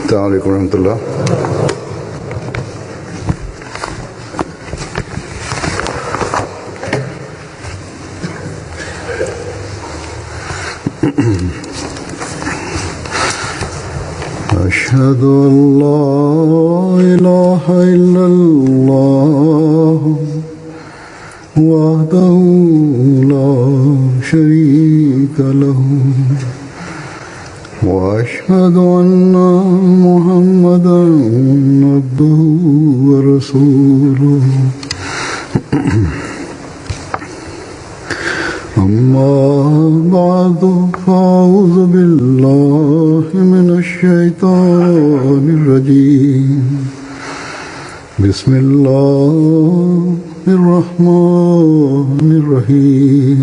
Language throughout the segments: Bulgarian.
السلام عليكم ورحمة الله. أشهد أن لا إله إلا الله وحده لا شريك له وأشهد أن محمدا عبده ورسوله أما بعد فأعوذ بالله من الشيطان الرجيم بسم الله الرحمن الرحيم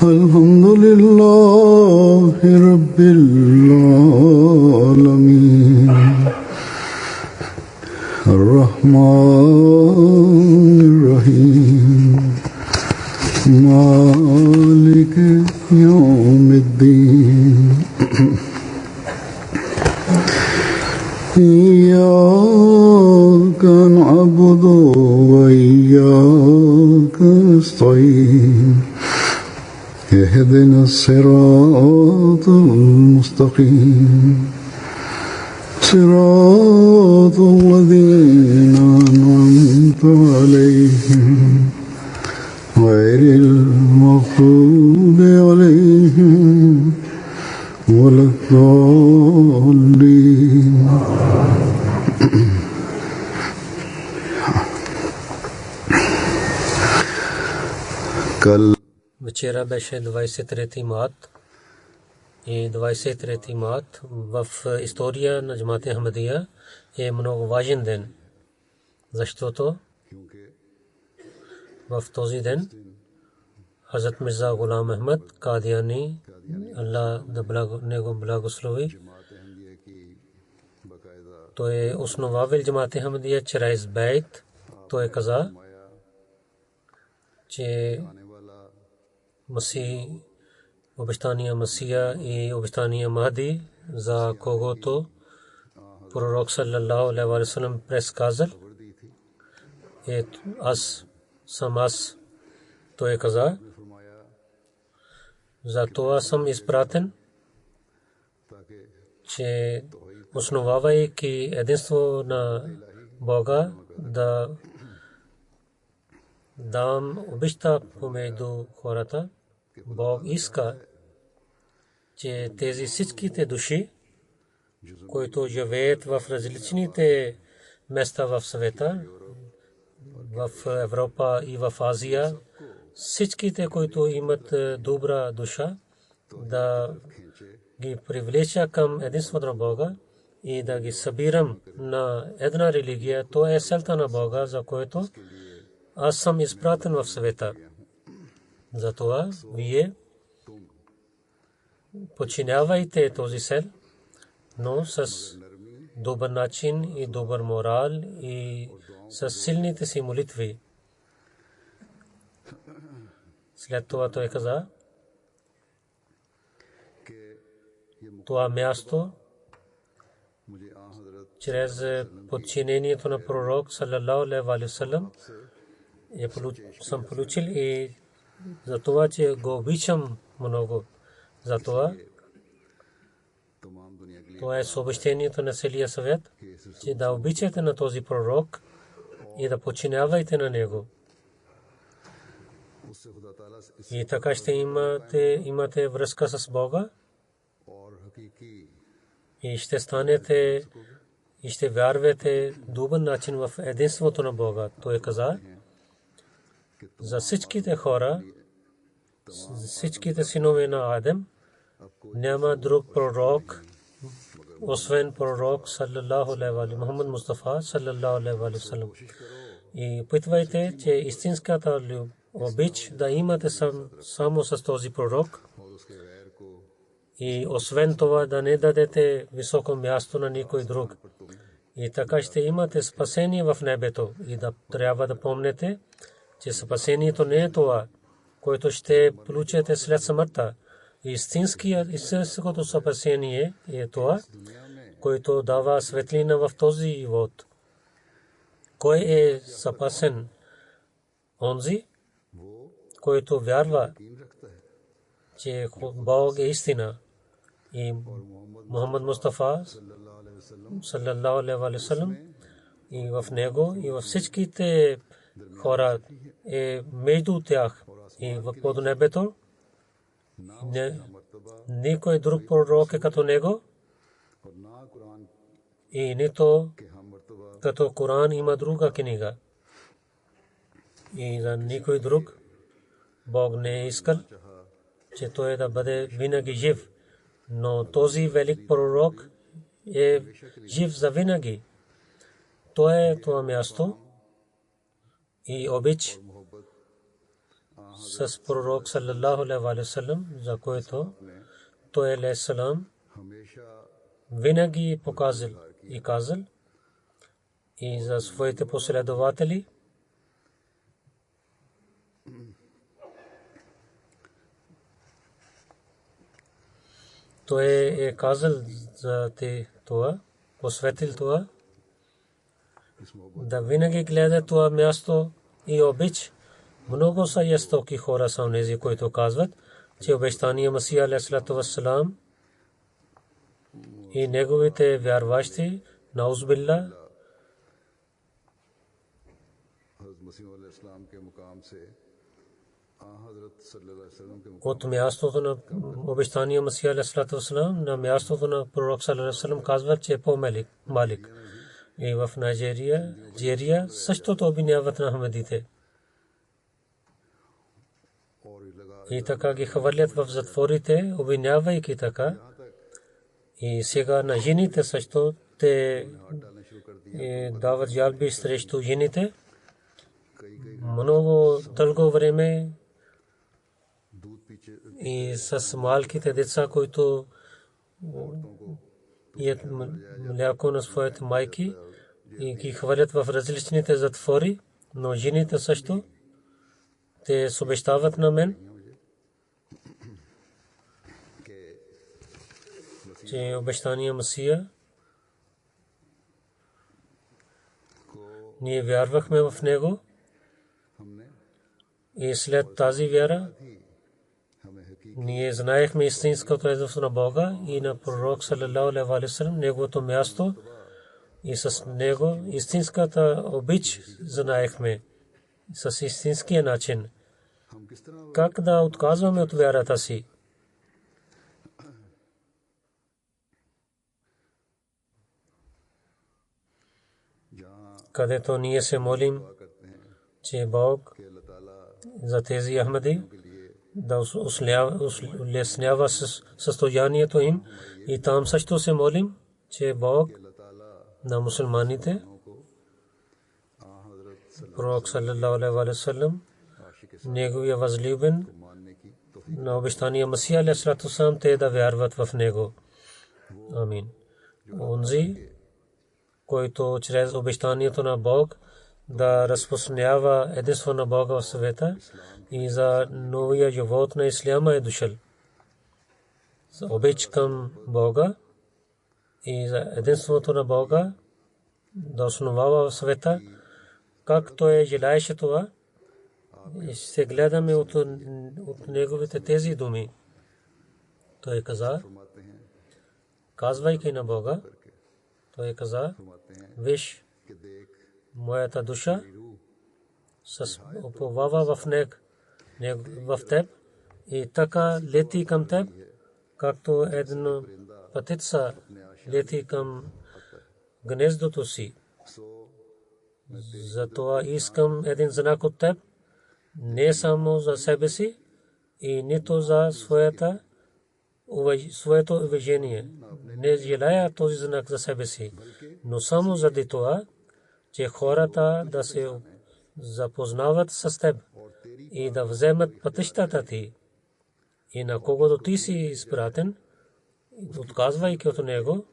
الحمد لله رب العالمين الرحمن الرحيم مالك يوم الدين إياك نعبد وإياك نستعين اهدنا الصراط المستقيم صراط الذين أنعمت عليهم غير المغضوب عليهم ولا الضالين. Вчера беше 23 март и 23 март в история на Джамат Ахмадия е много важен ден, защото в този ден Хазрат Мирза Гулам Ахмад Кадияни, Аллах да него благослови, той е основавал Джамат Ахмадия чрез бейт. Той каза, че Масih, обещания Масия и обещания Махди, за когото пророк саллаллаху алейхи ва саллям предсказал, аз съм аз. Той каза, за това съм изпратен, че основавайки единство на Бога, да дам обичта помежду хората. Бог иска, че тези всичките души, които живеят в различните места в света, в Европа и в Азия, всичките, които имат добра душа, да ги привлеча към единството на Бога и да ги събирам на една религия. То е целта на Бога, за което аз съм изпратен в света. Затова вие подчинявайте този цел, но с добър начин и добър морал и с силните си молитви. След това той каза, това място чрез подчинението на пророк саллаллаху алейхи ва саллям съм получил и за това, че го обичам много. За това е съобщението на целия свят, че да обичате на този пророк и да подчинявайте на него. И така ще имате връзка с Бога и ще станете и ще вярвате добър начин в единството на Бога. Той каза, за всичките хора, всичките синове на Адем, няма друг пророк, освен пророк саллаллаху алейхи ва саллям, Мухаммад Мустафа саллаллаху алейхи ва саллям. И питвайте, че истинската обич да имате само с този пророк. И освен това да не дадете високо място на никой друг. И така ще имате спасение в небето. И да трябва да помните, че спасението не е това, което ще получите след смъртта. Истинското спасение е това, което дава светлина в този живот. Кой е спасен? Онзи, който вярва, че Бог е истина и Мухаммад Мустафа саллаллаху алейхи ва саллям и в него и във всичките хора е между тях и под небето. Никой друг пророк е като него и нито като Коран има друга книга. И за никой друг Бог не е искал, че той да бъде винаги жив. Но този велик пророк е жив за винаги. То е това място и обич с пророк саллаллаху алейхи ва саллям, за което той алейхи салам винаги показал и казал и за своите последователи. Той е казал за това, посветил това, да винаги гледа това място и обич. Много са ястоки хора са онези, които казват, че обещания Масия алейхиссалату вассалам и неговите вярващи, наузбилла, от мястото на обещания Масия алейхиссалату вассалам на мястото на пророк саллаллаху алейхи ва саллям казват, че е по-малик. И в Найджерия същото обвиняват на хамедите. И така ги хвърлят в затворите, обвинявайки така. И сега на жените също те дават жалби срещу жените. Много дълго време и с малките деца, които пият мляко на своите майки и ги хвърлят в различните затвори, но жените също те се обещават на мен, че обещания Масия ние вярвахме в него и след тази вяра ние знаехме истинското единство на Бога и на пророк саллаллаху алейхи ва саллям, неговото място и с него истинската обич знаехме с истинския начин. Как да отказваме от вярата си? Където ние се молим, че Бог за тези Ахмади да улеснява състоянието им, и там също се молим, че Бог на мусулманите, пророк саллаллаху алейхи ва саллям, неговия възлюбен, на обещания Масия алейхиссалату вассалам, те да вярват в него. Амин. Онзи, който чрез обещанието на Бог да разпространява единство на Бога в света и за новия живот на исляма е дошъл. За обич към Бога и за единството на Бога да основава в света, както е желаеше това. И ще гледаме от неговите тези думи. Той каза, казвайки на Бога, той каза, виж, моята душа с уповава в теб и така лети към теб, както една птица лети към гнездото си. Затова искам един знак от теб, не само за себе си и нито за своето уважение. Не желая този знак за себе си, но само заради това, че хората да се запознават с теб и да вземат пътищата ти и на когото ти си изпратен, отказвайки от него,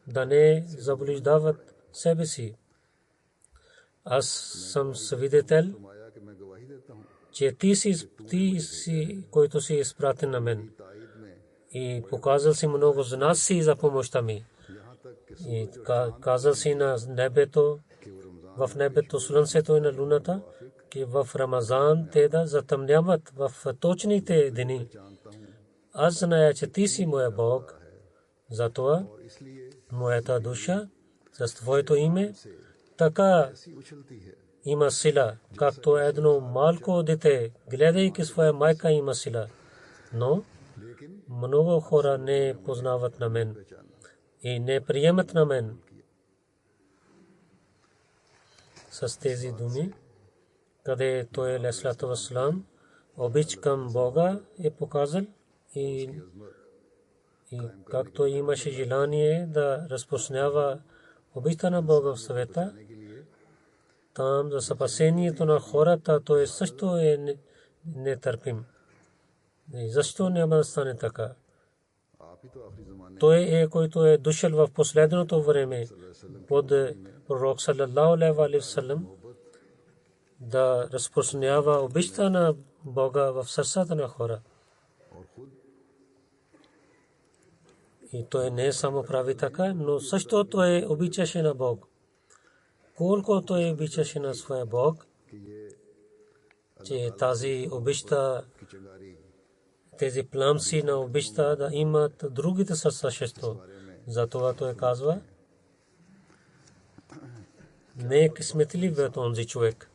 да не заблуждават себе си. Аз съм свидетел, फरमाया कि मैं गवाही देता हूँ че ти си, който си изпратен на мен. ताईद में И показал си много знаци за помощта ми. यहाँ तक कि И казал си на небето, в небето, слънцето и на луната, че в Рамазан те да затъмняват в точните дни. जानता हूँ Аз зная, че ти си моя Бог. Затова और इसलिए моята душа с твоето име така ऐसी उछलती है има сила, както едно малко дете, гледайки своя майка, има сила. Но लेकिन много хора не познават на мен и не приемат на мен. С тези думи, къде той алейхиссалату вассалам обич към Бога е показал и както имаше желание да разпространява обичта на Бога в света, там за спасението на хората той също е нетърпим. И защо няма да стане така? आप ही तो आखिरी ज़माने Той е, който е дошъл в последното време под пророк саллаллаху алейхи ва саллям да разпространява обичта на Бога в сърцата на хора. और खुद И той не само прави така, но също той обичаше на Бог. Колко той обичаше на своя Бог, कि ये че тази обичта, की चंगारी тези пламси на обичта да имат другите сърца също. Затова той казва, не е късметлив е този човек,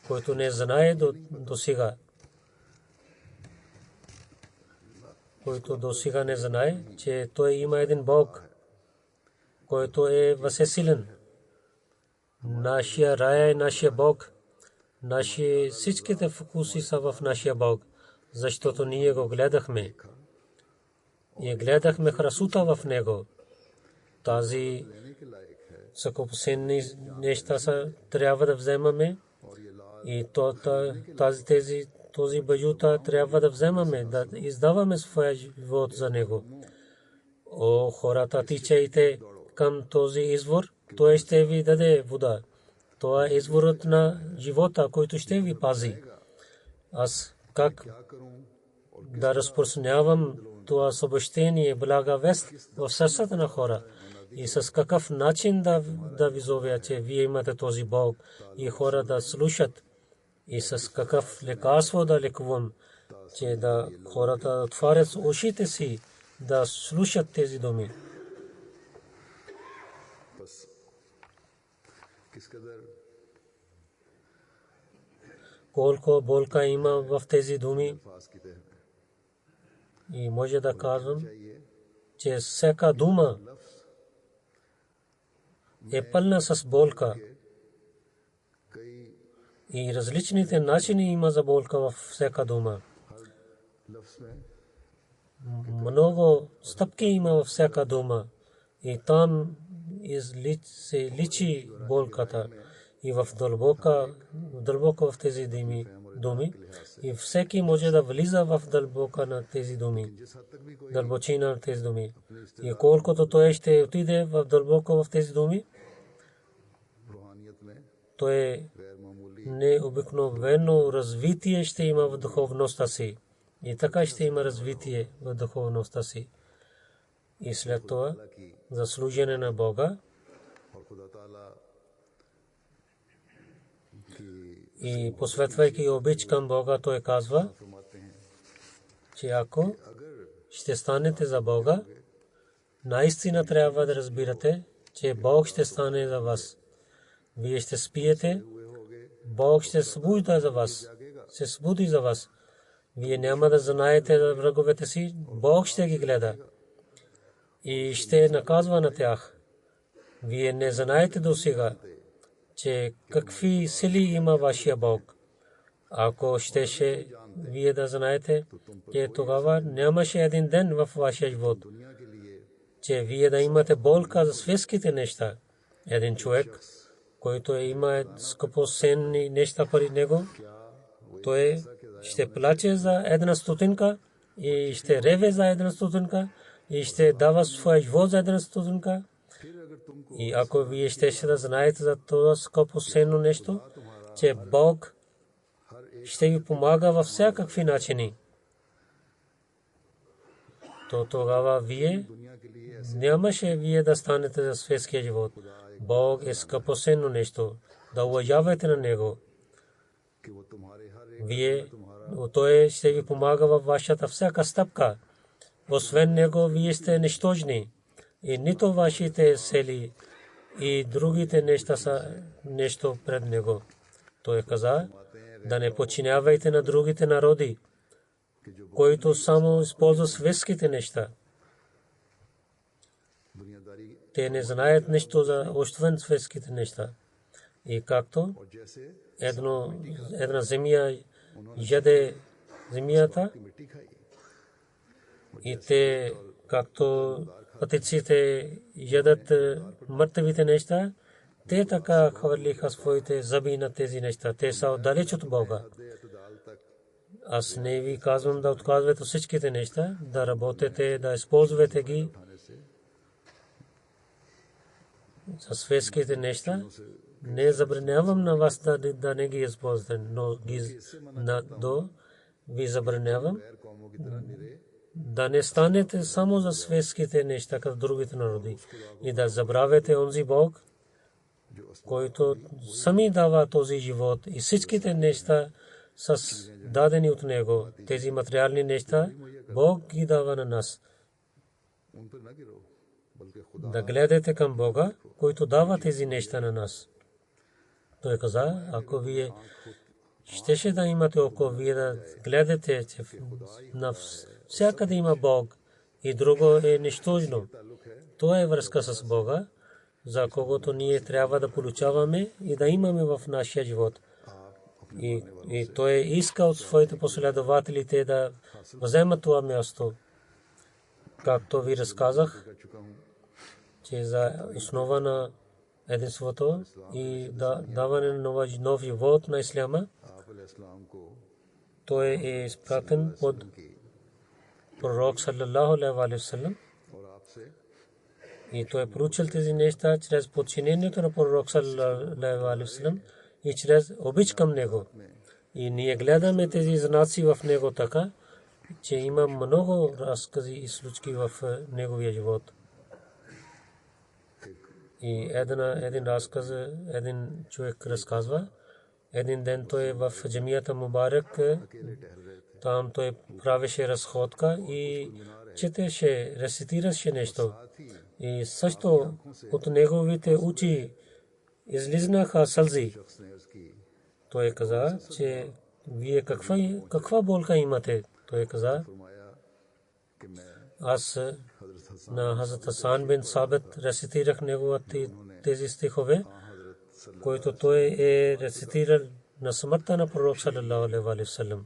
който не знае до сега. Който до сега не знае, че той има един Бог, който е възсилен. Нашия рай е нашия Бог. Наши всичките фокуси са в нашия Бог, защото ние го гледахме. И гледахме красота в него. Тази скъпоценни неща са трябва да вземаме и този баджута трябва да вземаме, да издаваме своя живот за него. О, хората, тичайте към този извор, той ще ви даде вода. Това е изворът на живота, който ще ви пази. Аз как да разпространявам това съобщение, блага вест в сърцата на хора и с какъв начин да ви зовя, че вие имате този Бог и хора да слушат и с какъв лекарство да лекувам, че да хората отварят ушите си да слушат тези думи. Колко болка има в тези думи и може да казвам, че всяка дума е пълна с болка и различните начини има за болка във всяка дума. Много стъпки има във всяка дума и там се личи болката и в дълбоко в тези думи и всеки може да влиза в дълбока на тези думи, дълбочина на тези думи. И колкото той ще отиде в дълбоко в тези думи, той необикновено развитие ще има в духовността си. И така ще има развитие в духовността си. И след това за служене на Бога и посветвайки обич към Бога, той казва, че ако ще станете за Бога, наистина трябва да разбирате, че Бог ще стане за вас. Вие ще спиете, Бог ще събужда за вас, се събуди за вас. Вие няма да знаете за враговете си, Бог ще ги гледа и ще наказва на тях. Вие не знаете до сега, че какви сили има вашия Бог. Ако щеше вие да знаете, че тогава нямаше един ден в вашия живот, че вие да имате болка за светските неща. Един човек, който има скъпоценни неща при него, той ще плаче за една стотинка и ще реве за една стотинка и ще дава своя живот за една стотинка. И ако вие ще да знаете за това скъпоценно нещо, че Бог ще ви помага във всякакви начини, то тогава вие нямаше вие да станете за светския живот. Бог е скъпоценно нещо, да уважавате на Него. Вие, Той ще ви помага във вашата всяка стъпка. Освен Него, вие сте нищожни. И нито вашите сели и другите неща са нещо пред Него. Той каза, да не подчинявайте на другите народи, които само използват светските неща. Те не знаят нищо за освен светските неща. И както една земя яде земята, и те, както пътиците ядат мъртвите неща, те така хвърлиха своите зъби на тези неща. Те са отдалеч от Бога. Аз не ви казвам да отказвате всичките неща, да работите, да използвате ги за светските неща. Не забранявам на вас да не ги използвате, но ви забранявам да не станете само за светските неща, като другите народи, и да забравяте онзи Бог, който сами дава този живот, и всичките неща са дадени от Него. Тези материални неща Бог ги дава на нас. Да гледате към Бога, който дава тези неща на нас. Той каза, ако вие щеше да имате око, вие да гледате, че всякъде има Бог и друго е нищожно. Това е връзка с Бога, за когото ние трябва да получаваме и да имаме в нашия живот. И той иска от своите последователите да вземат това място. Както ви разказах, че за основа на единството и даване на нов живот на исляма, той е изпратен под пророк саллаллаху алейхи ва саллям. И той е проучил тези неща чрез подчинението на пророк саллаллаху алейхи ва саллям и чрез обич към него. И ние гледаме тези знаци в него така, че има много разкази и случки в неговия живот. И един разказ, един човек разказва, един ден той в джамията Мубарак, там той правеше разходка и четеше, рецитираше нещо. И също от неговите очи излизнаха сълзи. Той каза, че вие каква болка имате? Той каза, аз на Хазрат Хасан бин Сабит рецитирах неговите тези стихове, които той е рецитирал на смъртта на пророк саллаллаху алейхи ва саллям.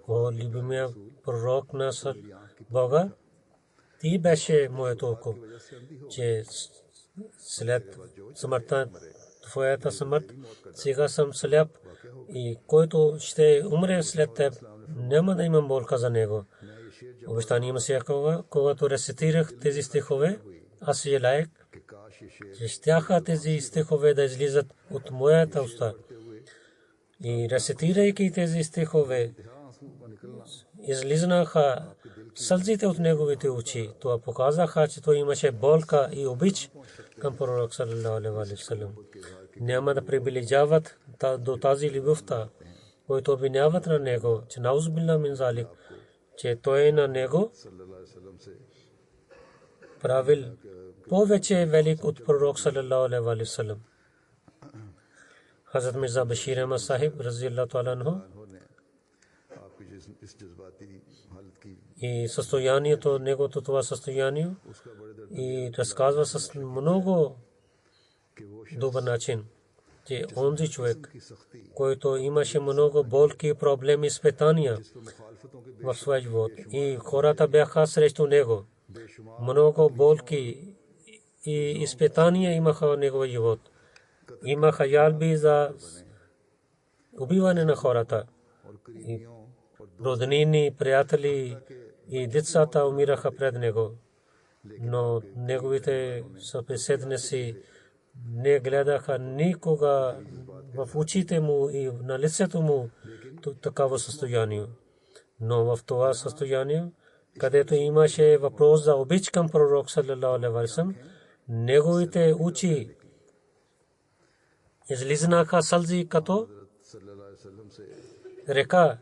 О, любимия пророк на Бога, ти беше моето око, че след смъртта, твоята смърт, сега съм сляп и който ще умре след теб, няма да имам болка за него. Обещание Масия, когато рецитирах тези стихове, аз желаех, че щяха тези стихове да излизат от моята уста. И рецитирайки тези стихове, излизнаха сълзите от неговите очи. Това показаха, че той имаше болка и обич към пророк саллаллаху алейхи ва саллям. Няма да приближават до тази любовта, който обвиняват на него, че наузбилла мин залик, че той на него правил повече велик от пророк саллаллаху алейхи ва саллям. Хазрат Мирза Башир Ахмад Сахиб разияллаху таала анху и състоянието, негото това състояние, и разказва с много добър начин, че онзи човек, който имаше много болки, проблеми, изпитания в своя живот, и хората бяха срещу него, много болки и изпитания имаха в неговия живот. Имаха ялби за убиване на хората. И роднини, приятели и децата умираха пред него. Но неговите събеседници не гледаха никога в очите му и на лицето му такава състояние. Но в това състояние, където имаше въпрос за обич към пророк саллаллаху алейхи ва саллям, неговите очи излизнаха сълзи като река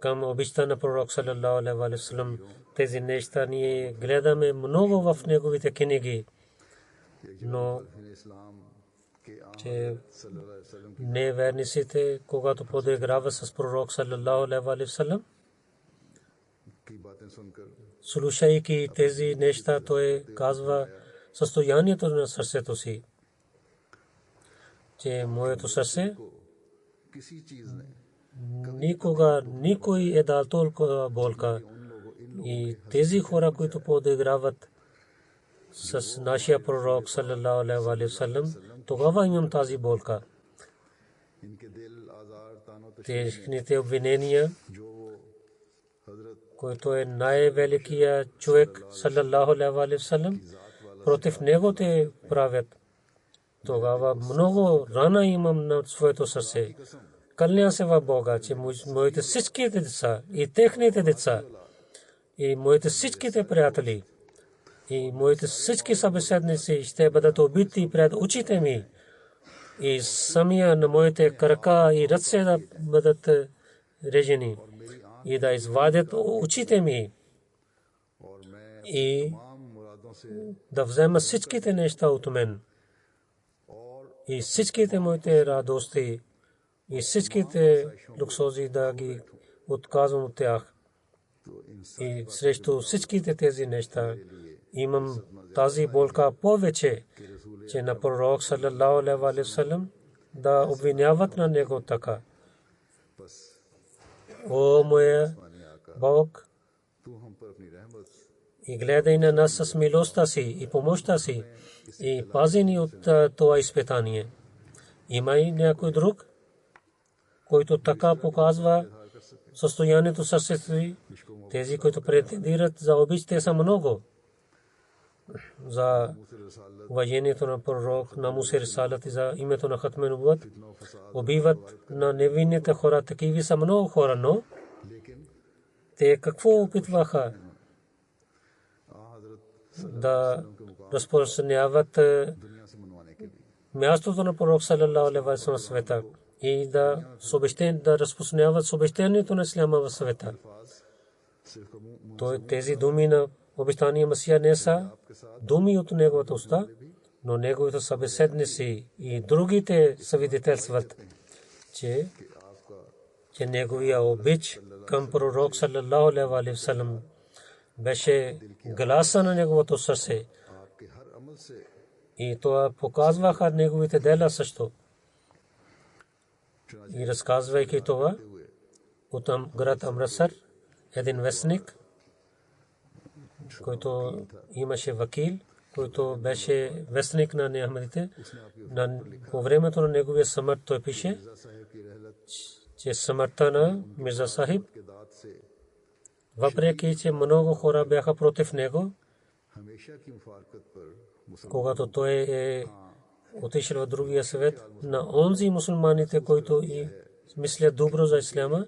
към обичта на пророк саллаллаху алейхи ва саллям. Тези неща ние гледаме много в неговите книги, но че неверниците, когато подиграват с пророк саллаллаху алейхи ва саллям, слушайки тези неща, той казва състоянието на сърцето си, че моето сърце никога никой е дал толкова болка. И тези хора, които подиграват с нашия пророк саллаллаху алейхи ва саллям, тогава имам тази болка. Техните обвинения, който е най-великият човек саллаллаху алейхи ва саллям, против него те правят. Тогава много рана имам на своето сърце. Кълня се в Бога, че моите всичките деца и техните деца и моите всичките приятели и моите всички събеседници ще бъдат убити пред очите ми. И самия на моите крака и ръце да бъдат режени и да извадят очите ми и да взема всичките неща от мен и всичките моите радости и всичките луксози да ги отказвам от тях. И срещу всичките тези неща имам тази болка повече, че на пророк саллаллаху алейхи ва саллям да обвиняват на него така. О, моя Бог, и гледай на нас с милостта си и помощта си и пази ни от това изпитание. Има и някой друг, който така показва състоянието сърцето си. Тези, които претендират за обич, те са много. За уважението на пророк, на Муса Рисалат и за името на Хатме Нубуват, убиват на невинните хора. Такива са много хора, но те какво опитваха? Да разпространяват мястото на пророк саллаллаху алейхи ва саллям в света и да разпространяват съобщението на исляма в света. Тези думи на обещания Месия не са думи от неговата уста, но неговите събеседници и другите свидетелстват, че неговия обич към пророк саллаллаху алейхи ва саллям беше гласа на неговото сърце. И това показваха неговите дела също. И разказвайки това, от град Амритсър, един вестник, който имаше вакил, който беше вестник на Ахмедите, по времето на неговия смърт той пише, че смъртта на Мирза Сахиб, въпреки че много хора бяха против него, когато той е отишъл в другия свет, на онзи мусулманите, които и мислят добро за исляма,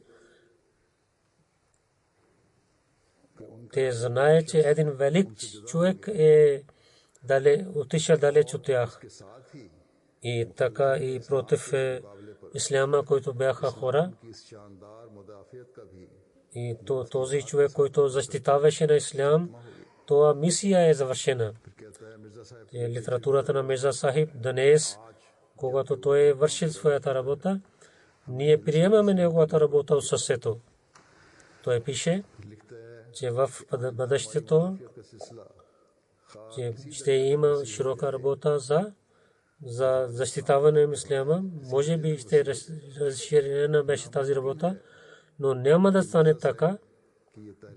те знаят, че един велик човек е отишъл далеч от тях. И така и против исляма, които бяха хора. И този човек, който защитаваше на ислям, това мисия е завършена. Литературата на Мирза Сахиб днес, когато той е вършил своята работа, ние приемаме неговата работа от сърцето. Той пише, че в бъдещето ще има широка работа за защитаване на исляма. Може би ще разширена беше тази работа, но няма да стане така,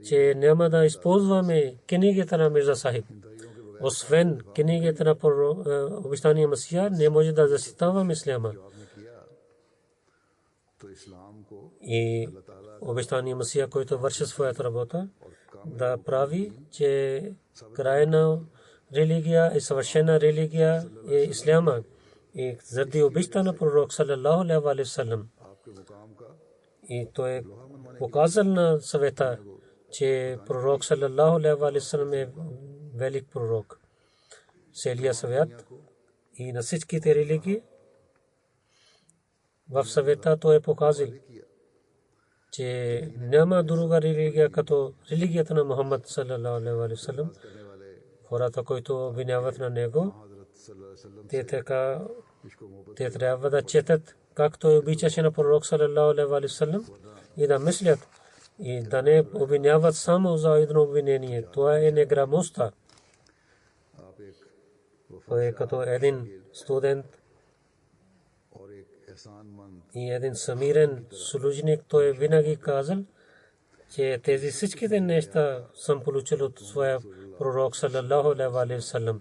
че няма да използваме книгите на Мирза Сахиб. Освен книгите на обещания Месия, не може да защитаваме исляма. तो इस्लाम को и обещания Месия, който върши своята работа, да прави, че крайна религия и съвършена религия е исляма. И заради обичта на пророк саллаллаху алейхи ва саллям, आपके मुकाम का и той е показал на света, че пророк саллаллаху алейхи ва саллям е велик пророк. Целият свят и на всичките религии в света той е показал, че няма друга религия като религията на Мухаммад саллаллаху алейхи ва саллям. Хората, които обвиняват на него, हजरत सल्लल्लाहु अलैहि वसल्लम те трябва да четат как той обичаше на пророк саллаллаху алейхи ва саллям и да мислят и да не обвиняват само за едно обвинение. Това е неграмотността. आप एक Той е като един студент और एक एहसानमंद и един самирен служник. Той винаги казал, че тези всичките неща съм получил от своя пророк саллаллаху алейхи ва саллям.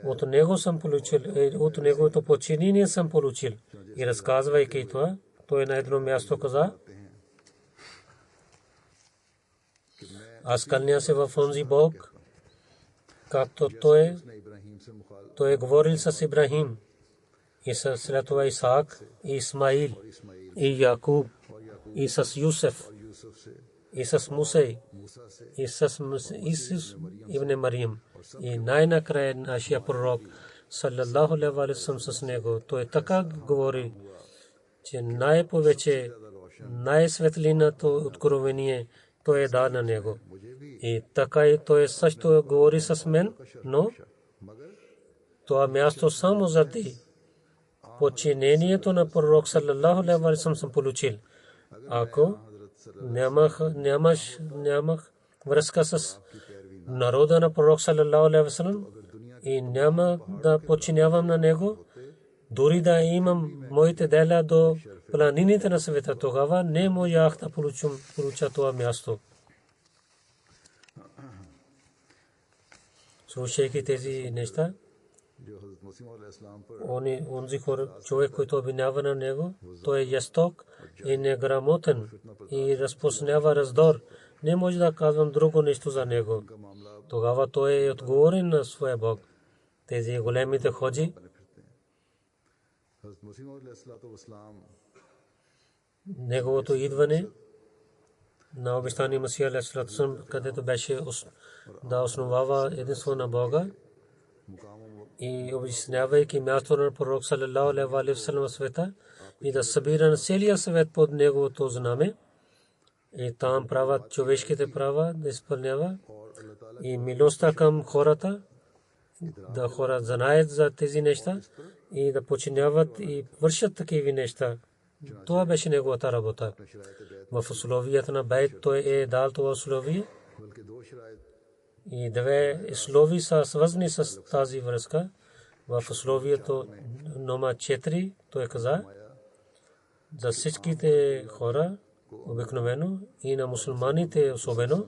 От него съм получил, от неговото подчинение съм получил. И разказвайки това, той на едно място каза: аз кълня се в онзи Бог, както той इब्राहिम से मुखाल е говорил с Ибрахим и след това Исаак и Исмаил и Якуб и с Юсеф यूसुफ से и с Муса मूसा से и с Исус ибн Марим. И най-накрая нашия пророк саллаллаху алейхи ва саллям с него. Той така говори, че най-повече, най-светлиното откровение той е дал на него. И така и той също говори с мен, но това място само заради подчинението на пророк саллаллаху алейхи ва саллям съм получил. Ако нямах връзка с народа на пророк саллаллаху алейхи ва саллям и няма да подчинявам на него, дори да имам моите дела до планините на света, тогава не можах да получа това място. Слушайки тези неща, जो हजरत मसीह अलैहिस्सलाम पर онзи човек, който обвинява на него, той е жесток и неграмотен и разпространява раздор. Не може да казвам друго нещо за него. Тогава той е отговорен на своя Бог. Тези големите ходжи, हजरत मसीह अलैहिस्सलाम неговото идване на обещания Месия алейхи салам, където беше да основава единство на Бога и обяснявайки мястото на пророк саллаллаху алейхи ва саллям в света и да събира на целия свет под неговото знаме и там правят човешките права да изпълнява и милостта към хората, да хора знаят за тези неща и да подчиняват и вършат такива неща. Това беше неговата работа. В условията на байт той е дал това условие बल्कि दो शराइत и две условия са свързани с тази връзка. В условието номер 4 той каза за всичките хора обикновено и на мусулманите особено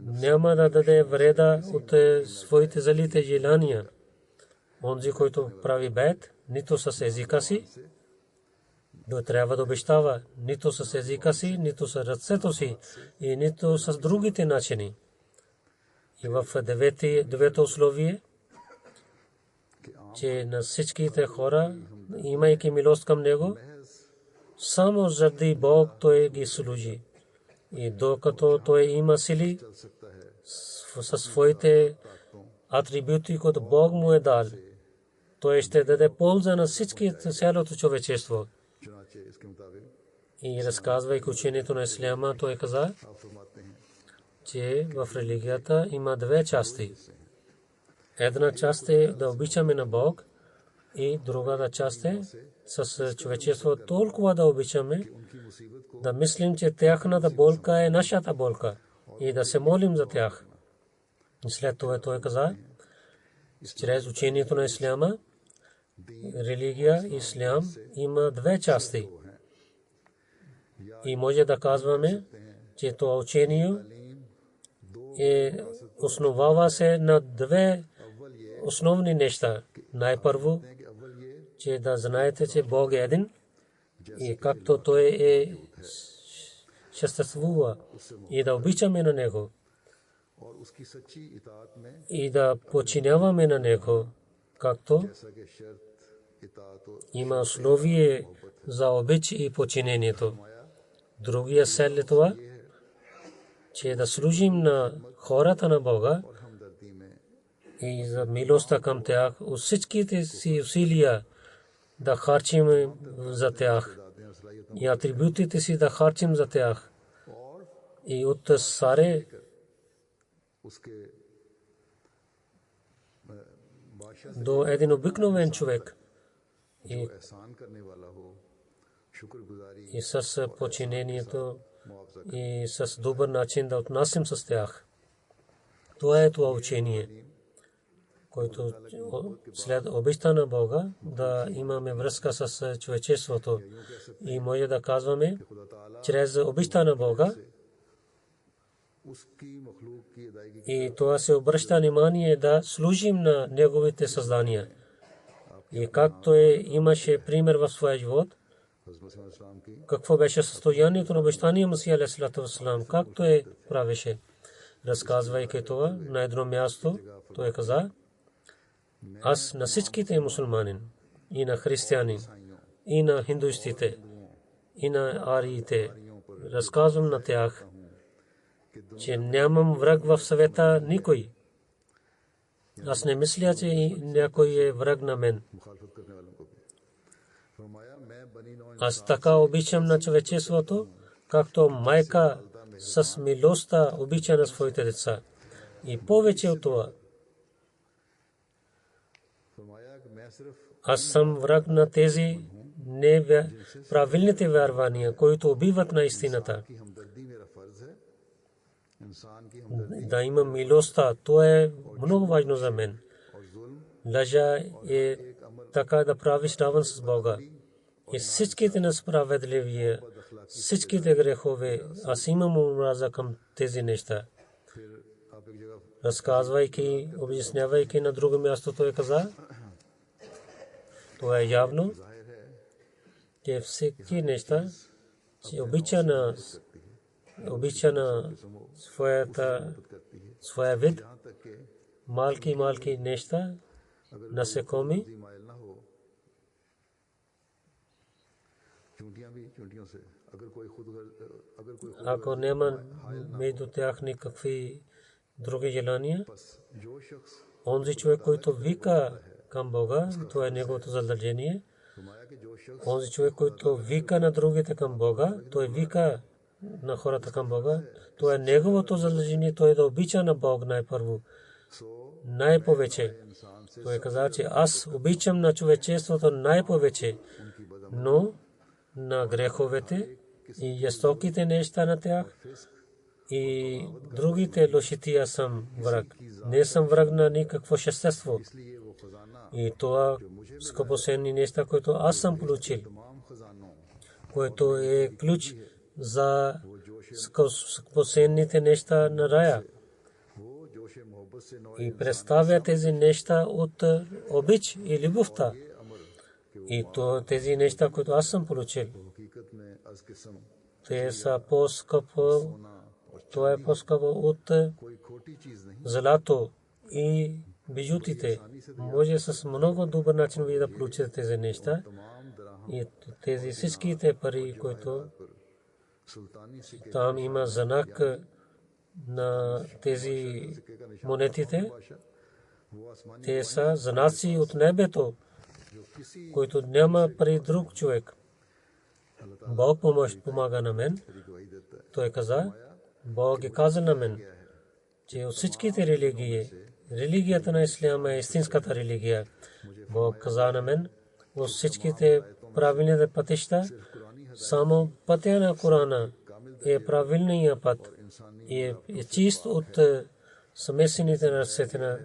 няма да даде вреда от своите залите желания. Онзи, който прави байт, нито с езика си, да трябва да обещава нито с езика си, нито с ръцето си и нито с другите начини. И в девето условие, че на всичките хора, имайки милост към него, само заради Бог той ги служи. И докато той има сили със своите атрибути, които Бог му е дал, той ще даде полза на всички цялото човечество. चुनाचे इसके मुताबिक И разказвайки учението на исляма, той каза, आप फरमाते हैं че в религията има две части. Една част е да обичаме на Бог и другата част е с човечество толкова да обичаме, да мислим, че тяхната болка е нашата болка и да се молим за тях. И след това той каза, чрез учението на исляма, религия, ислям има две части. И може да казваме, че това учение основава се на две основни неща. Най-първо, че да знаете, че Бог е един и както той е съществува и да обичаме на него और उसकी सच्ची इताअत में и да подчиняваме на него, както जैसा कि शर्त इताअत व има условие за обич и подчинението. Другия цел е това, че да служим на хората на Бога और हमदर्दी में и за милостта към тях, от всичките си усилия да харчим за тях दादें और सलाहियतों и атрибутите си да харчим за тях और и от саре उसके बादशाह до един обикновен човек जो и एहसान करने वाला हो शुक्रगुजारी и с подчинението मुआवजा и с добър начин да отнасим с тях. Това е това учение, който след обичта на Бога да имаме връзка с човечеството и може да казваме, खुदा ताला чрез обичта на Бога, उसकी मखलूक की अदायगी и това се обръща внимание да служим на неговите създания. И както имаше пример в своя живот, हज़रत मसीह अलैहिस्सलाम की какво беше състоянието на обещания Масия алейхиссалату вассалам, както правеше. Разказвайки това на едно място, той каза, аз на всичките мусулманин, и на християни, и на хиндуистите, и на ариите, разказвам на тях, че нямам враг в света никой. Аз не мисля, че някой е враг на мен. मुखालफत करने वालों को भी फरमाया मैं बनी नौ Аз така обичам на човечеството, както майка с милостта обича на своите деца. И повече от това, फरमाया कि मैं सिर्फ аз съм враг на тези правилните вярвания, които убиват на истината. की हमदर्दी मेरा फर्ज है इंसान की हमदर्दी Да имам милостта, това е много важно за мен. और जुल्म Лъжа е така да правиш равен с Бога. И всичките несправедливия, всичките грехове, аз имам омраза към тези неща. फिर आप एक जगह Разказвайки, обяснявайки на друго място, той каза, това е явно, जाहिर है че всеки неща, че обича на своя вид, यहाँ तक कि малки неща, насекоми, दी माइल ना हो चूंटियां भी चूंटियों से अगर कोई खुद ако няма между тях никакви други желания, बस जो शख्स онзи човек, който вика към Бога, това е неговото задължение. फरमाया कि जो शख्स Онзи човек, който вика на другите към Бога, той вика на хората към Бога, това е неговото задължение, той да обича на Бог най-първо, सो най-повече. इंसान से Той каза, че аз обичам на човечеството най-повече, но на греховете и жестоките неща на тях и другите лошития съм враг. Не съм враг на никакво същество. इसलिए वो खजाना И това скъпоценни неща, които аз съм получил, तमाम खजानों което е ключ за скъпоценните неща на рая. वो जोश मोहब्बत से नौ И представя тези неща от обич и любовта. И то тези неща, които аз съм получил, हकीकत में अज किस्म те са по-скъпо, това е по-скъпо от कोई खोटी चीज नहीं злато и бижутите. Може с много добър начин ви да получите тези неща. तमाम दराह И тези всичките пари, които सुल्तानी सिक्के там има знак на тези монетите, वो आसमानी те са знаци от небето, जो किसी които няма при друг човек. Бог помага на мен. की गवाही देता है Той каза, Бог е каза на мен, че от всичките религии, религията на исляма е истинската религия. Бог каза на мен, от всичките правилните пътища, само пътя на Корана е правилният път и е чист от смесените ръцете на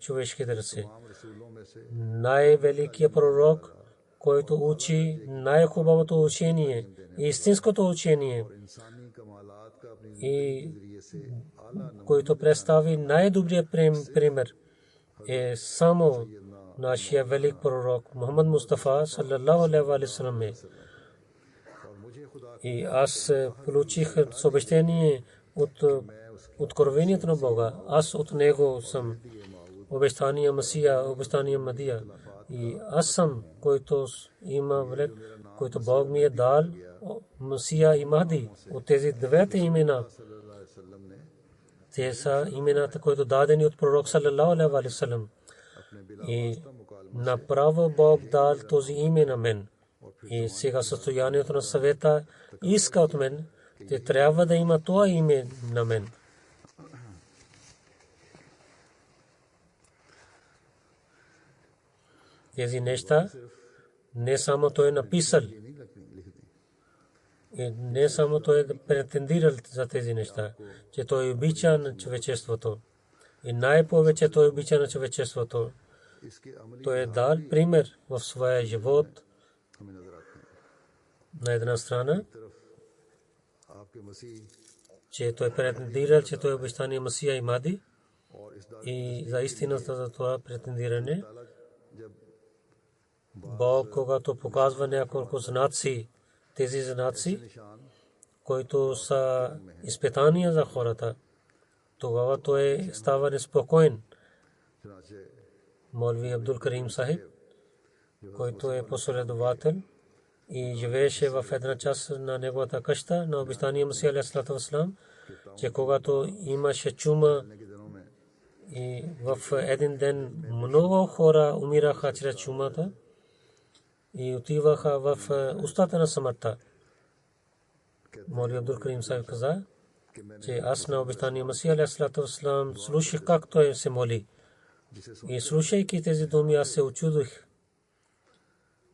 човешките ръце. रसूलों में से Най-великият пророк, който учи най-хубавото учение, истинското учение, इंसानी कमालात का अपनी и जरिए से आला който представи най-добрия пример, е само нашия велик пророк Мухаммад Мустафа саллаллаху алейхи ва саллям. И аз получих съобщение от откровението на Бога. Аз от него съм обещания Масия, обещания Мадия. И аз съм, който има влек, който Бог ми е дал, Масия и Махди. От тези двете имена, те са имената, които дадени от пророк саллалаху алейхи ва саллям. И направо Бог дал този име на мен. И сега състоянието на съвета иска от мен, те трябва да има това име на мен. Тези неща не само той е написал, и не само той е претендирал за тези неща, че той обича на човечеството. И най-повече той обича на човечеството. Той е дал пример в своя живот на една страна, че той претендирал, че той е обещания Масия и Махди. И за истината за това претендиране, Бог, когато показва няколко знаци, тези знаци, които са изпитания за хората, тогава той става неспокоен. Молви Абдул Карим Сахиб, който е последовател и живееше в една част на неговата къща на обещания Масия алейхи вассалам, че когато имаше чума и в един ден много хора умираха чрез чумата и отиваха в устата на смъртта. Молви Абдул Карим Сахиб каза, че аз на обещания Масия алейхи вассалам слушах как той се моли. И слушайки тези думи, аз се очудих.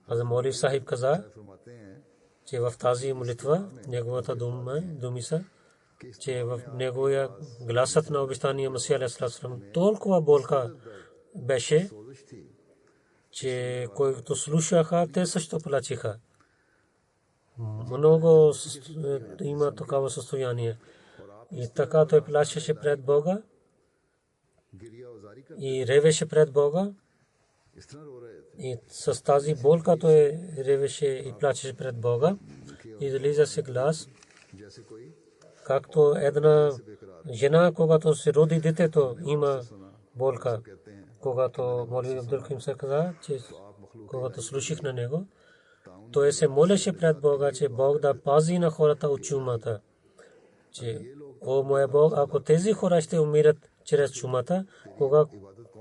Аз Молви Сахиб каза, че в тази молитва неговата думи са, че в неговия гласът на обещания Масия алейхи вассалам толкова болка беше, че който слушаха, те също плачеха. Много има такава състояние. И така той плачеше пред Бога и ревеше пред Бога. И с тази болка той ревеше и плачеше пред Бога. И излиза се глас, както една жена, когато се роди детето, има болка. Когато Молви Абдул Карим се каза, че когато слушах на него, той се молеше пред Бога, че Бог да пази на хората от чумата. Че, о моя Бог, ако тези хора ще умират чрез чумата,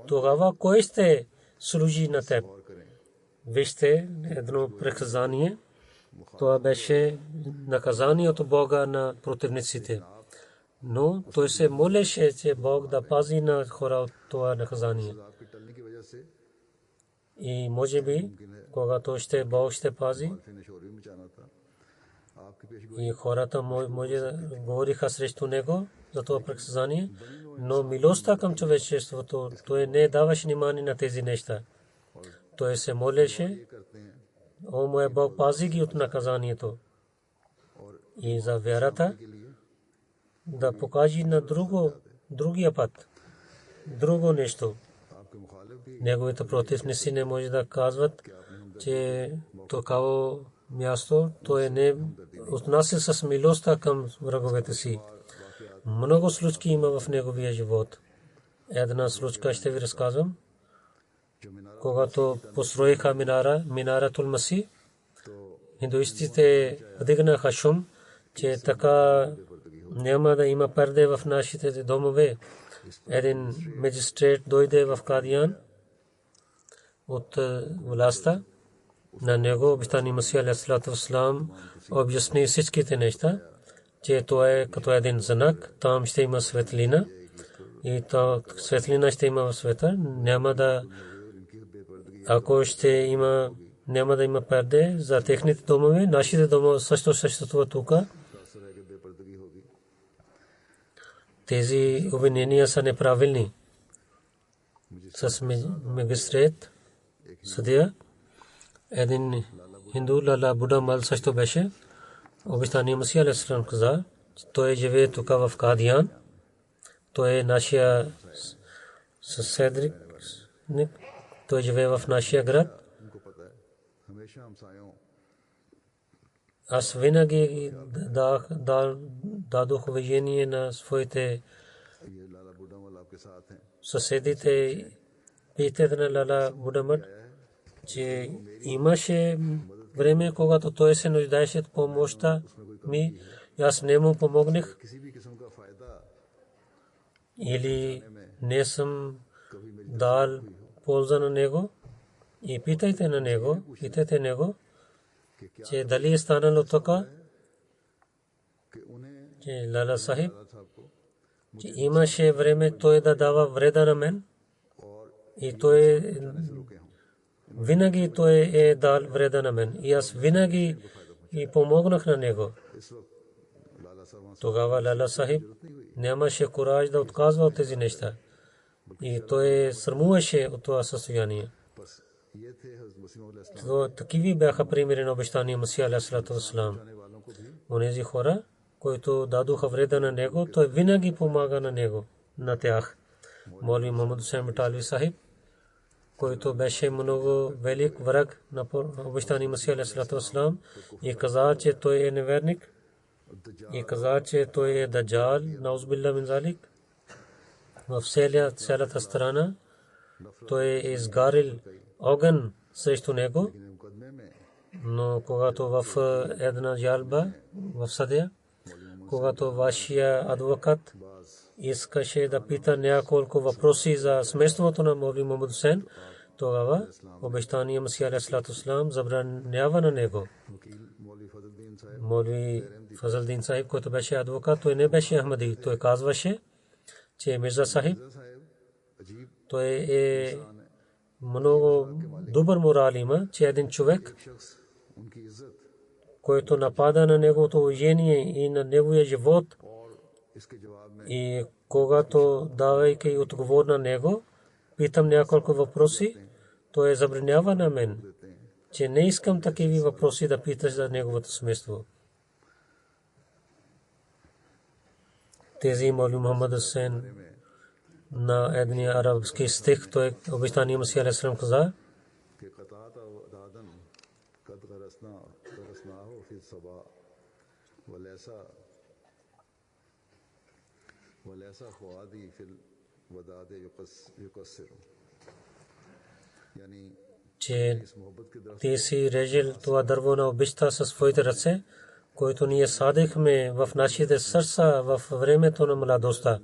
тогава кой ще служи на теб? Вижте едно приказание. Това беше наказание от Бога на противниците. Но той се молеше, че Бог да пази на хора от това наказание. И може би, когато Бог ще пази, и хората може да говориха срещу него за това приказание, но милостта към човечеството, той не даваше внимание на тези неща. Той се молеше, о моя Бог, пази ги от наказанието. И за вярата да покажи на другия път, друго нещо. Неговите противници не може да казват, че такава място той не отнася с милостта към враговете си. Много случки има в неговия живот. Една случка ще ви разказвам. Когато построиха Минаратул Масih, хиндуистите вдигнаха шум, че така няма да има перде в нашите домове. Един магистрат дойде в Кадиян от властта. На него обещания Масih алейхи вассалам обясни всичките неща, че това е като един знак, там ще има светлина и то светлина ще има в света. Няма да, ако ще има, няма да има перде за техните домове. Нашите домове също съществуват тук. Тези обвинения са неправилни. С магистрат, съдия, един хинду Лала Буда Мал също беше. Обещания Масih алейхи вассалам каза, той живее тук в Кадиян. Той е нашия съседник. Той живее в нашия град. аз винаги дадох уважение на своите съседите. Питате на Лала Будамат, че имаше време, когато той се нуждаеше от помощта ми, аз не му помогнах или не съм дал полза на него. И питайте него, че дали е станало така, че Лала Сахиб, че имаше време той да дава вреда на мен и той винаги той е дал вреда на мен и аз винаги и помогнах на него. Тогава Лала Сахиб нямаше кураж да отказва от тези неща и той срамуваше от това състояние. Такива бяха примери на обещания Масия алейхиссалату вассалам. Онези хора, които дадоха вреда на него, той винаги помага на него, на тях. Молви Мухаммад Хусейн Баталви Сахиб, който беше много велик враг на обещания Масия алейхиссалату вассалам и каза, че той е неверник и каза, че той е даджал, наузбилла мин залик. В цялата страна той е изгарил огън срещу него, но когато в една жалба в съдия, когато вашия адвокат искаше да пита няколко въпроси за семейството на Молви Мухаммад Хусейн, тогава обещания Масия алейхиссалату вассалам забранява на него. Молви Фазлдин Сахиб, който беше адвокат, той не беше Ахмади. Той казваше, че Мирза Сахиб, той е много добър морал има, че един човек, който напада на неговото уважение и на неговия живот, и когато давайки отговор на него, питам няколко въпроси, той забранява на мен, че не искам такива въпроси да питаш за неговото семейство. Тези Молви Мухаммад Хусейн на едния арабски стих, той обещания Масия алейхиссалам каза, че ти си режил това дърво на обичта със своите ръце, който ние садихме в нашите сърца в времето на младостта.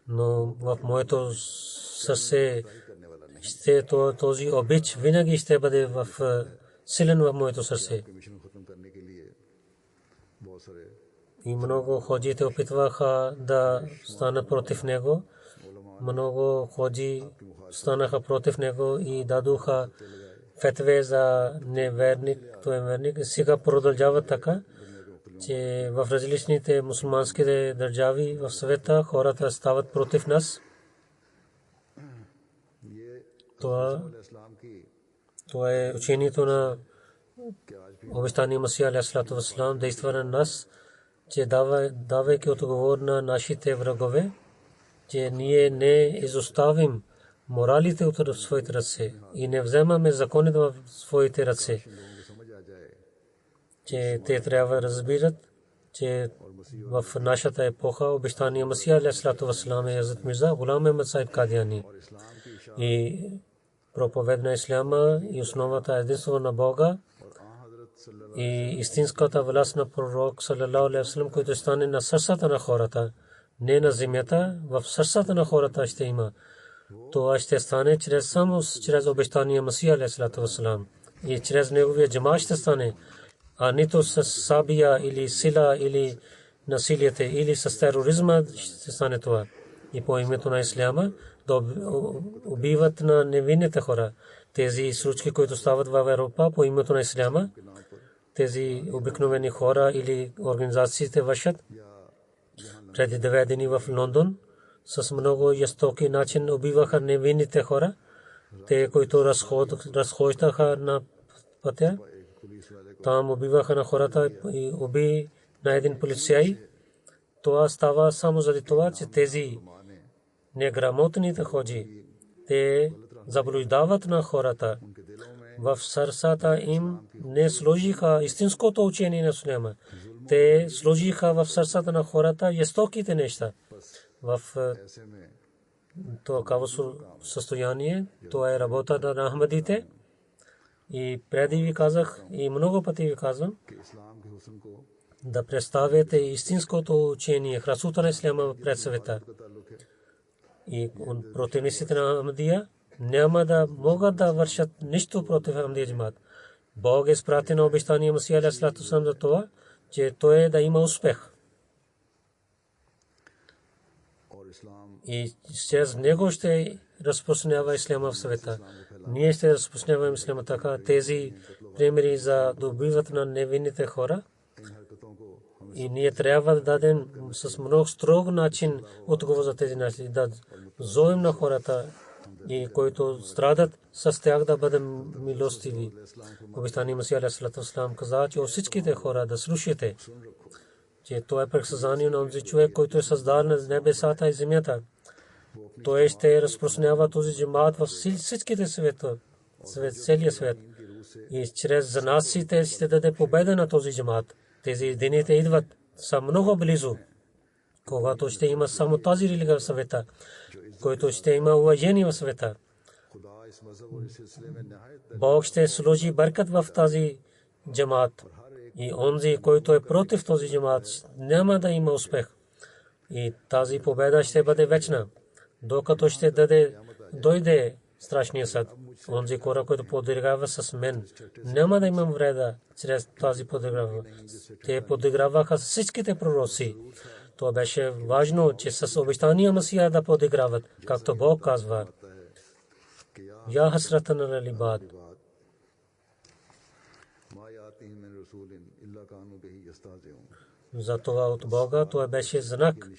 Но в моето сърце ще този обич винаги ще бъде силен в моето сърце. И много ходжите опитваха да станат против него. Много ходжи станаха против него и дадоха фетве за неверник, той е верник. Сега продължава така, че в различните мусулманските държави в света хората стават против нас. Това е учението на обещания Масия алейхиссалату вассалам действа на нас, че давайки отговор на нашите врагове, че ние не изоставим моралите от своите ръце и не вземаме законите в своите ръце, че те трябва да разбират, че в нашата епоха обещания Масия алейхиссалату вассалам е Хазрат Мирза Гулам Ахмад Сахиб Кадияни и проповед на исляма и основата единство на Бога и истинската власт на пророк саллалаху алейхи васалам, който стане на сърцата на хората, не на земята, в сърцата на хората ще има. Това ще стане само чрез обещания Масия алейхиссалату вассалам и чрез неговия джамаат ще стане, а нито с сабия или сила или насилието или с тероризма ще стане това. И по името на исляма да убиват на невинните хора. Тези случки, които стават в Европа по името на исляма, тези обикновени хора или организациите вършат. Преди 9 дни в Лондон с много жестоки начин убиваха невинните хора. Те, които разхождаха на пътя, там убиваха на хората и уби на един полицай. Това става само заради това, че тези неграмотните ходжи, те заблуждават на хората. в сърцата им не сложиха истинското учение на ислама. Те сложиха в сърцата на хората жестоките неща. В такова състояние, това е работата на Ахмадите. И преди ви казах и много пъти ви казвам да представяте истинското учение, красота на ислама пред света. И противниците на Ахмадия няма да могат да вършат нищо против Ахмадия джамаат. Бог е изпрати на обещания Масия алейхи салам за това, че той да има успех. И чрез него ще разпространява ислама в света. Ние ще разпространяваме ислама така. Тези примери за добиват на невинните хора. И ние трябва да дадем с много строг начин отговор за тези неща. Да зовем на хората, и които страдат, с тях да бъдем милостиви. Обещания Масия алейхи салам каза, че всичките хора да слушате, че това е предсказание на онзи човек, който е създал на небесата и земята. Той ще разпространява този джамаат във всичките целия свет. И чрез занасите ще даде победа на този джамаат. Тези дените идват са много близо, когато ще има само тази религия в света, който ще има уважение в света. Бог ще сложи баркат в тази джамаат. И онзи, който е против този джамаат, няма да има успех. И тази победа ще бъде вечна, докато ще дойде страшния съд. Онзи хора, който подиграва с мен, няма да имам вреда чрез тази подиграва. Те подиграваха с всичките пророци. Това беше важно, че с обещания Масия да подиграват, както Бог казва. Я хасрата на либад. За това от Бога това беше знак,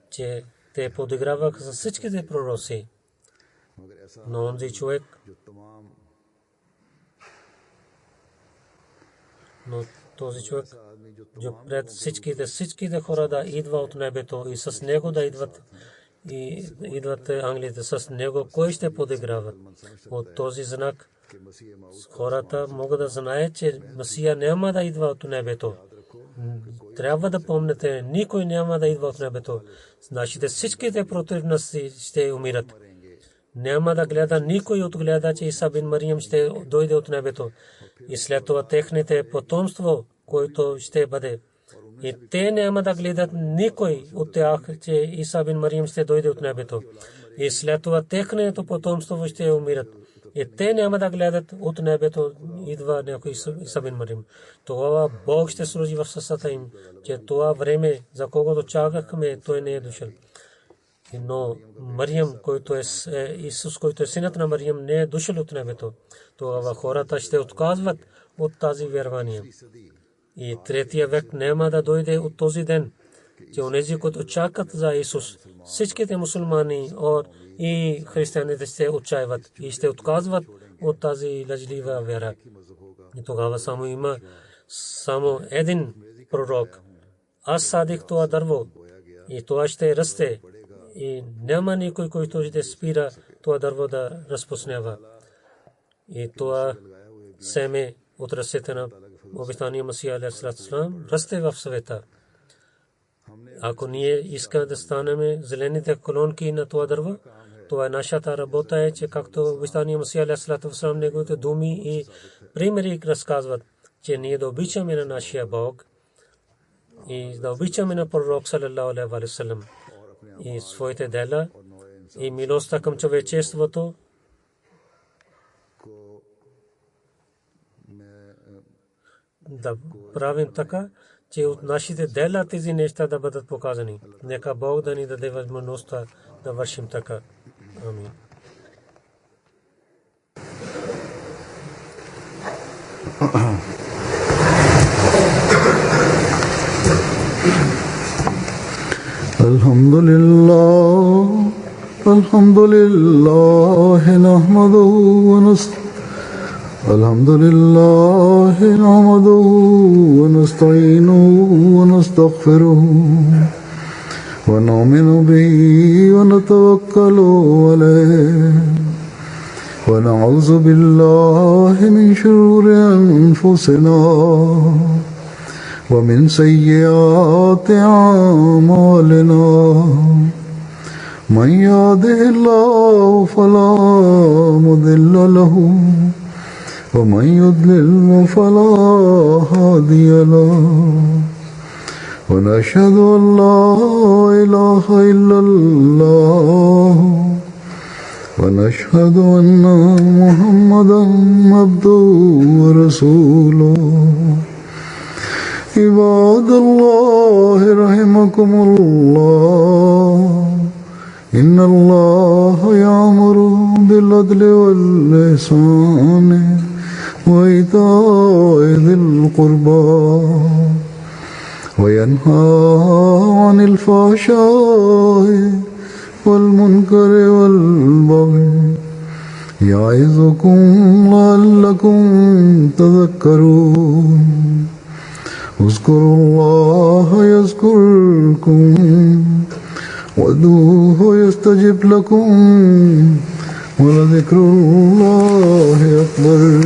че те подиграваха с всичките пророци. Но онзи човек, пред всичките хора да идва от небето и с него да идват ангелите с него, кой ще подиграват? От този знак хората могат да знаят, че Масия няма да идва от небето. Трябва да помните, никой няма да идва от небето. Нашите всичките противници ще умират. Няма да гледа никой отгледа, че Иса бин Мариям ще дойде от небето. И след това техните потомство, който ще бъде. И те няма да гледат никой от тях, че Иса бин Мариям ще дойде от небето. И след това техното потомство ще умират. И те няма да гледат от небето идва някой Иса бин Мариям. Това Бог ще сложи в сърцата им, че това време, за когото чакахме, той не е дошъл. Но Мариям, който е Исус, който е синът на Мариям, не е дошъл от небето. Това хората ще отказват от тази вярвание. И третия век няма да дойде от този ден, че онези, които чакат за Исус, всичките мусулмани и християните ще отчаиват и ще отказват от тази лъжлива вяра. И тогава само има един пророк. Аз садих това дърво и това ще расте. И няма никой, който ще спира това дърво да разпространява. И това семе от ръцете на обещания Масия алейхи салам расте в света. Ако ние искаме да станем зелените колонки на това дърво, това е нашата работа, че както обещания Масия алейхи салам неговите думи и примери разказват, че ние да обичаме на нашия Бог и да обичаме на пророк салаллаху алейхи ва салlam и своите дела и милостта към човечеството да правим така, че от нашите дела тези неща да бъдат показани. Нека Бог да ни даде възможността да вършим така. Амин. الحمد لله نحمده ونستعينه ونستغفره ونؤمن به ونتوكل عليه ونعوذ بالله من شرور أنفسنا ومن سيئات أعمالنا من يهده الله فلا مضل له ومن يضلل فلا هادي له ونشهد أن لا إله إلا الله ونشهد أن محمدا عبده ورسوله عباد الله رحمكم الله إن الله يأمر بالعدل والإحسان وإيتاء ذي القربى وينهى عن الفحشاء والمنكر والبغي يعظكم لعلكم تذكرون اذكروا الله يذكركم وادعوه يستجب لكم ولذكر الله أكبر